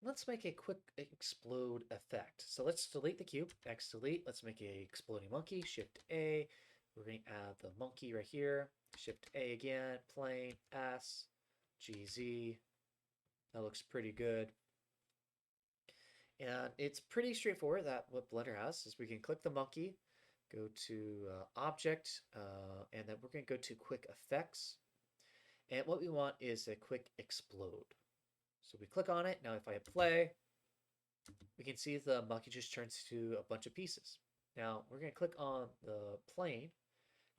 let's make a quick explode effect. So let's delete the cube, X delete. Let's make a exploding monkey, Shift A. We're going to add the monkey right here, Shift A again, plane, S, GZ. That looks pretty good. And it's pretty straightforward that what Blender has is we can click the monkey, go to object, and then we're going to go to quick effects. And what we want is a quick explode. So we click on it. Now if I hit play, we can see the monkey just turns to a bunch of pieces. Now we're going to click on the plane,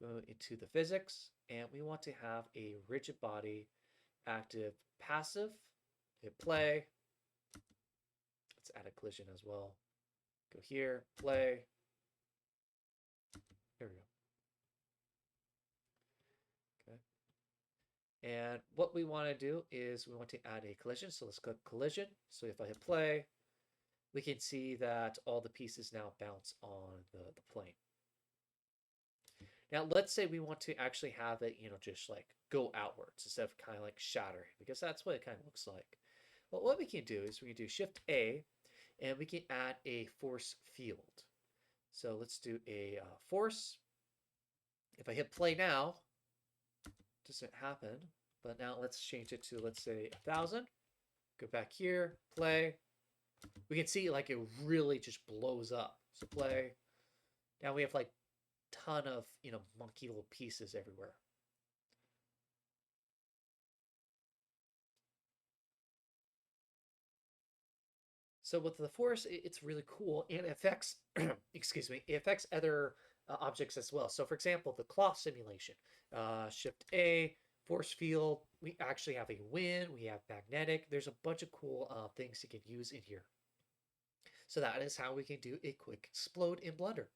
go into the physics, and we want to have a rigid body, active, passive. Hit play. Let's add a collision as well. Go here, play. There we go. Okay. And what we want to do is we want to add a collision. So let's click collision. So if I hit play, we can see that all the pieces now bounce on the plane. Now, let's say we want to actually have it, just like go outwards instead of kind of like shattering, because that's what it kind of looks like. Well, what we can do is we can do Shift A, and we can add a force field. So let's do a force. If I hit play now, it doesn't happen. But now let's change it to, let's say, 1,000. Go back here, play. We can see like it really just blows up. So play. Now we have like ton of, monkey little pieces everywhere. So with the force, it's really cool, and it affects, excuse me, it affects other objects as well. So for example, the cloth simulation, Shift A, force field, we actually have a wind, we have magnetic. There's a bunch of cool things you can use in here. So that is how we can do a quick explode in Blender.